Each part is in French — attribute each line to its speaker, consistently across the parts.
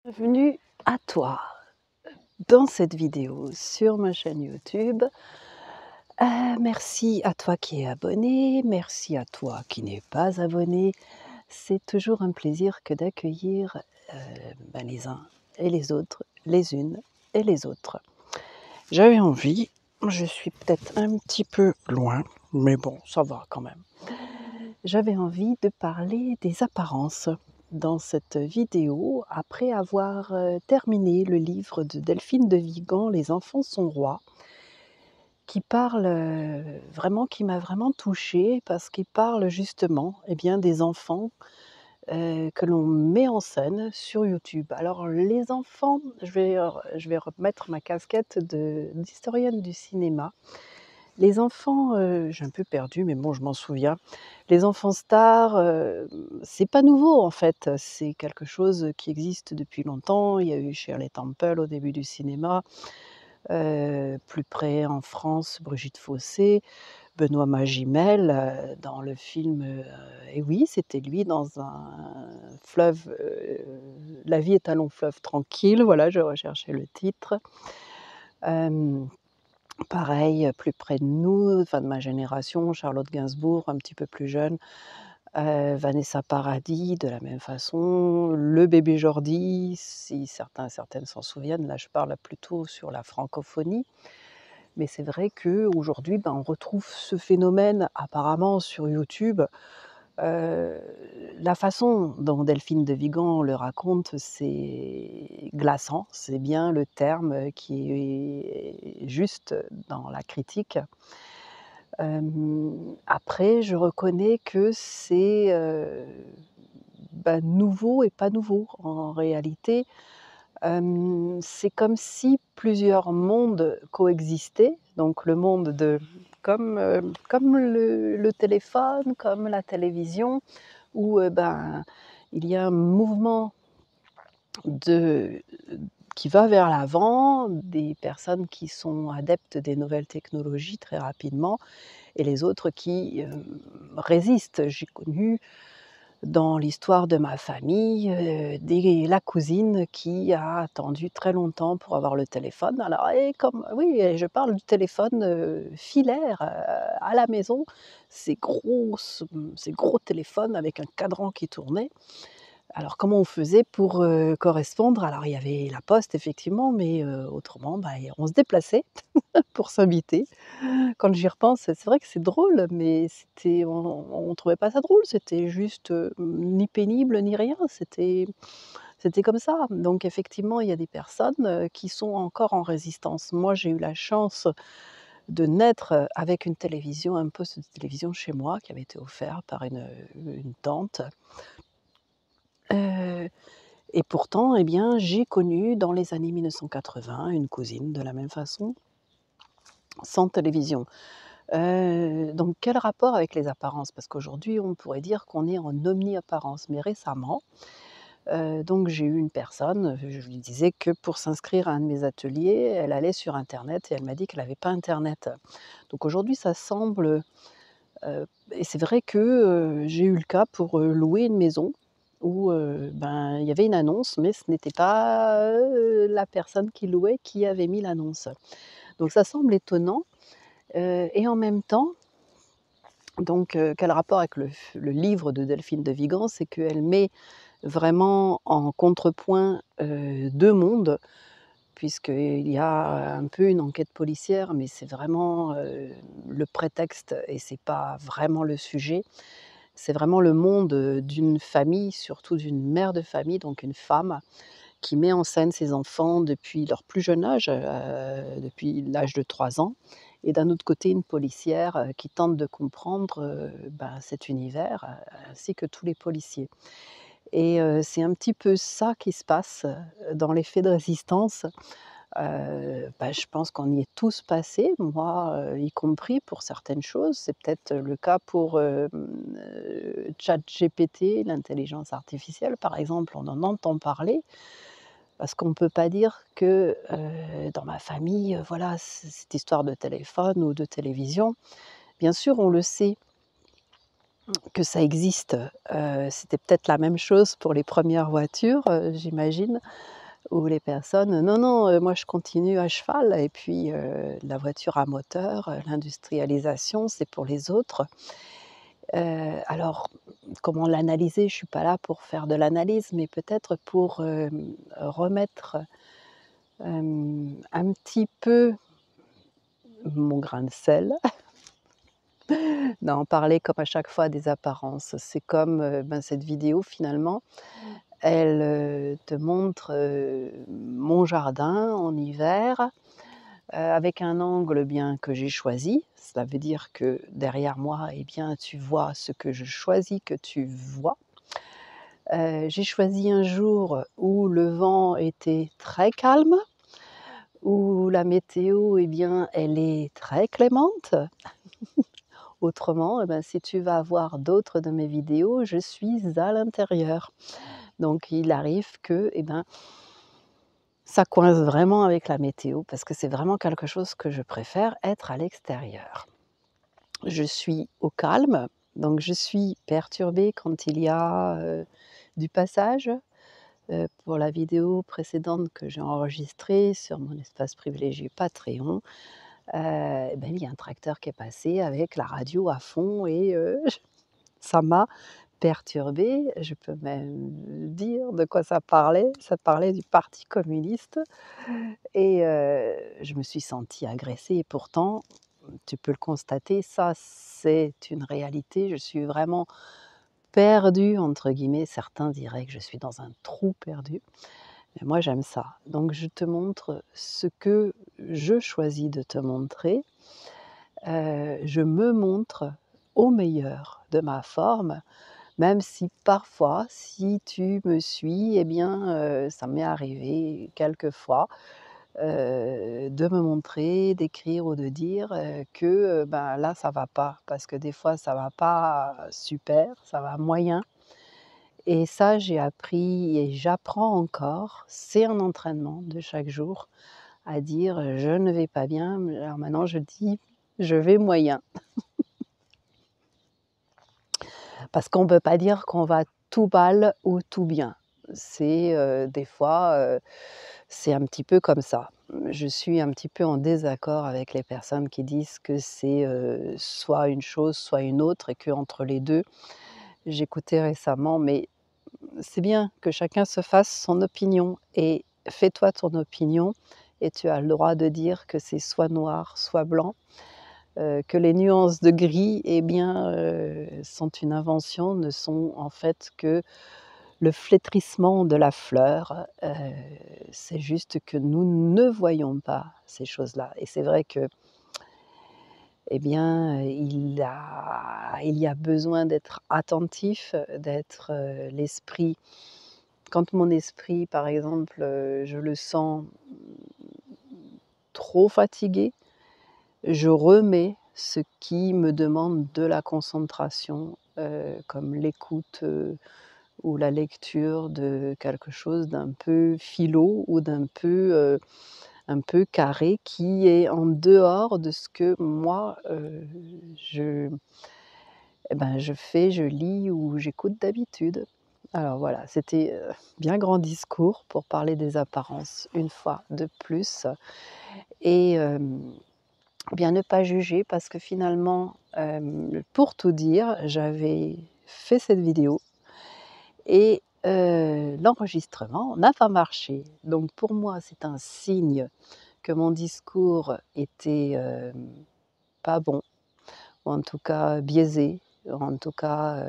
Speaker 1: Bienvenue à toi dans cette vidéo sur ma chaîne YouTube. Merci à toi qui es abonné, merci à toi qui n'es pas abonné. C'est toujours un plaisir que d'accueillir les uns et les autres, les unes et les autres. J'avais envie, je suis peut-être un petit peu loin, mais bon, ça va quand même. J'avais envie de parler des apparences dans cette vidéo, après avoir terminé le livre de Delphine de Vigan, Les enfants sont rois, qui parle qui m'a vraiment touchée, parce qu'il parle justement des enfants que l'on met en scène sur YouTube. Alors les enfants, je vais remettre ma casquette d'historienne du cinéma. Les enfants, j'ai un peu perdu, mais bon, je m'en souviens. Les enfants stars, c'est pas nouveau en fait, c'est quelque chose qui existe depuis longtemps. Il y a eu Shirley Temple au début du cinéma, plus près en France, Brigitte Fossé, Benoît Magimel, dans le film, et oui, c'était lui dans un fleuve, La vie est un long fleuve tranquille, voilà, je recherchais le titre. Hem Pareil, plus près de nous, enfin de ma génération, Charlotte Gainsbourg, un petit peu plus jeune, Vanessa Paradis de la même façon, le bébé Jordi, si certaines s'en souviennent. Là, je parle plutôt sur la francophonie, mais c'est vrai qu'aujourd'hui, on retrouve ce phénomène apparemment sur YouTube. Heu, la façon dont Delphine de Vigan le raconte, c'est glaçant, c'est bien le terme qui est juste dans la critique. Après, je reconnais que c'est, nouveau et pas nouveau en réalité. C'est comme si plusieurs mondes coexistaient, donc le monde de comme le téléphone, comme la télévision, où, il y a un mouvement de qui va vers l'avant, des personnes qui sont adeptes des nouvelles technologies très rapidement, et les autres qui, résistent. J'ai connu dans l'histoire de ma famille, la cousine qui a attendu très longtemps pour avoir le téléphone. Alors, et comme oui, et je parle du téléphone, filaire, à la maison, ces gros téléphones avec un cadran qui tournait. Alors comment on faisait pour, correspondre? Alors il y avait la poste effectivement, mais autrement, on se déplaçait pour s'inviter. Quand j'y repense, c'est vrai que c'est drôle, mais on trouvait pas ça drôle, c'était juste, ni pénible ni rien, c'était comme ça. Donc effectivement, il y a des personnes, qui sont encore en résistance. Moi, j'ai eu la chance de naître, avec une télévision, un poste de télévision chez moi qui avait été offert par une tante. Heu et pourtant, j'ai connu dans les années 1980 une cousine de la même façon, sans télévision. Donc quel rapport avec les apparences? Parce qu'aujourd'hui, on pourrait dire qu'on est en omni-apparence, mais récemment, j'ai eu une personne, je lui disais que pour s'inscrire à un de mes ateliers, elle allait sur internet et elle m'a dit qu'elle avait pas internet. Donc aujourd'hui, ça semble, et c'est vrai que, j'ai eu le cas pour, louer une maison où, il y avait une annonce, mais ce n'était pas, la personne qui louait qui avait mis l'annonce. Donc ça semble étonnant, et en même temps, quel rapport avec le livre de Delphine de Vigan? C'est qu'elle met vraiment en contrepoint, 2 mondes, puisqu'il y a un peu une enquête policière, mais c'est vraiment, le prétexte et c'est pas vraiment le sujet. C'est vraiment le monde, d'une famille, surtout d'une mère de famille, donc une femme, qui met en scène ses enfants depuis leur plus jeune âge, depuis l'âge de 3 ans, et d'un autre côté une policière, qui tente de comprendre, cet univers, ainsi que tous les policiers. Et c'est un petit peu ça qui se passe, dans les faits de résistance. Je pense qu'on y est tous passés, moi, y compris pour certaines choses. C'est peut-être le cas pour, ChatGPT, l'intelligence artificielle, par exemple, on en entend parler. Parce qu'on ne peut pas dire que, dans ma famille, voilà, cette histoire de téléphone ou de télévision, bien sûr, on le sait, que ça existe. C'était peut-être la même chose pour les premières voitures, j'imagine, où les personnes: «Non, non, moi je continue à cheval» et puis, la voiture à moteur, l'industrialisation, c'est pour les autres. Alors comment l'analyser? Je suis pas là pour faire de l'analyse, mais peut-être pour, remettre, un petit peu mon grain de sel dans parler comme à chaque fois des apparences. C'est comme, cette vidéo finalement, elle, te montre, mon jardin en hiver, avec un angle bien que j'ai choisi. Cela veut dire que derrière moi, eh bien, tu vois ce que je choisis que tu vois. J'ai choisi un jour où le vent était très calme, où la météo, eh bien, elle est très clémente. Autrement, si tu vas voir d'autres de mes vidéos, je suis à l'intérieur. Donc il arrive que, ça coince vraiment avec la météo parce que c'est vraiment quelque chose que je préfère, être à l'extérieur. Je suis au calme, donc je suis perturbée quand il y a, du passage. Pour la vidéo précédente que j'ai enregistrée sur mon espace privilégié Patreon, il y a un tracteur qui est passé avec la radio à fond et ça m'a perturbée. Je peux même dire de quoi ça parlait. Ça parlait du parti communiste et je me suis sentie agressée et pourtant, tu peux le constater, ça c'est une réalité. Je suis vraiment «perdue» entre guillemets. Certains diraient que je suis dans un trou perdu. Mais moi j'aime ça. Donc je te montre ce que je choisis de te montrer. Je me montre au meilleur de ma forme, même si parfois, si tu me suis, ça m'est arrivé quelquefois, de me montrer, d'écrire ou de dire, que, là ça va pas. Parce que des fois ça va pas super, ça va moyen et ça j'ai appris et j'apprends encore. C'est un entraînement de chaque jour à dire: «Je ne vais pas bien», alors maintenant je dis: «Je vais moyen». Parce qu'on ne peut pas dire qu'on va tout mal ou tout bien. C'est, des fois, c'est un petit peu comme ça. Je suis un petit peu en désaccord avec les personnes qui disent que c'est, soit une chose, soit une autre et qu'entre les 2, j'écoutais récemment, mais c'est bien que chacun se fasse son opinion et fais-toi ton opinion et tu as le droit de dire que c'est soit noir, soit blanc, que les nuances de gris, sont une invention, ne sont en fait que le flétrissement de la fleur. C'est juste que nous ne voyons pas ces choses-là et c'est vrai que, il y a besoin d'être attentif, d'être, l'esprit quand mon esprit, par exemple, je le sens trop fatigué, je remets ce qui me demande de la concentration, comme l'écoute, ou la lecture de quelque chose d'un peu philo ou d'un peu, un peu carré qui est en dehors de ce que moi, je je fais, je lis ou j'écoute d'habitude. Alors voilà, c'était, bien grand discours pour parler des apparences une fois de plus et bien ne pas juger parce que finalement, pour tout dire, j'avais fait cette vidéo et l'enregistrement n'a pas marché. Donc pour moi, c'est un signe que mon discours était, pas bon ou en tout cas biaisé, ou en tout cas,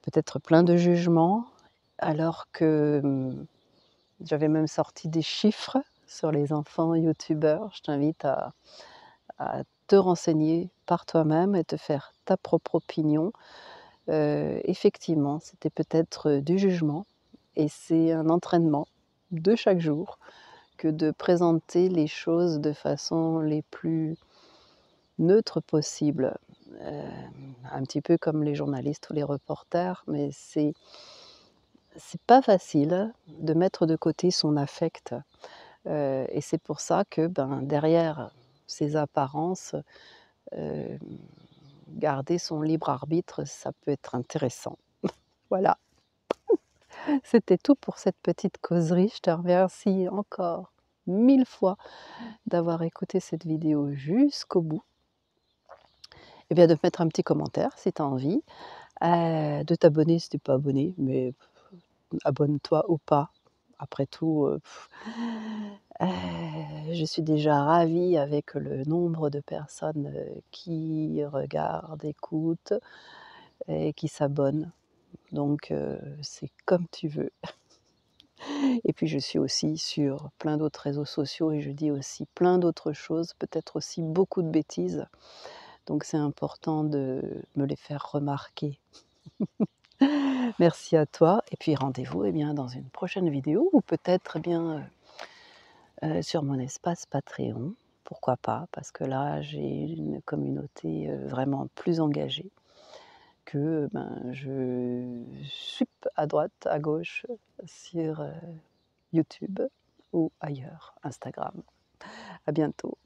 Speaker 1: peut-être plein de jugement alors que, j'avais même sorti des chiffres sur les enfants youtubeurs. Je t'invite à te renseigner par toi-même et te faire ta propre opinion. Effectivement, c'était peut-être, du jugement et c'est un entraînement de chaque jour que de présenter les choses de façon les plus neutres possible. Un petit peu comme les journalistes ou les reporters, mais c'est pas facile de mettre de côté son affect, et c'est pour ça que, derrière ces apparences, heu garder son libre arbitre, ça peut être intéressant. Voilà, c'était tout pour cette petite causerie. Je te remercie encore 1000 fois d'avoir écouté cette vidéo jusqu'au bout et bien de mettre un petit commentaire si tu as envie, de t'abonner si tu es pas abonné, mais abonne-toi ou pas. Après tout, je suis déjà ravie avec le nombre de personnes, qui regardent, écoutent et qui s'abonnent. Donc c'est comme tu veux. Et puis je suis aussi sur plein d'autres réseaux sociaux et je dis aussi plein d'autres choses, peut-être aussi beaucoup de bêtises. Donc c'est important de me les faire remarquer. Merci à toi et puis rendez-vous, eh bien, dans une prochaine vidéo ou peut-être, eh bien, sur mon espace Patreon. Pourquoi pas? Parce que là, j'ai une communauté, vraiment plus engagée que, ben, je swipe à droite, à gauche, sur, YouTube ou ailleurs, Instagram. À bientôt.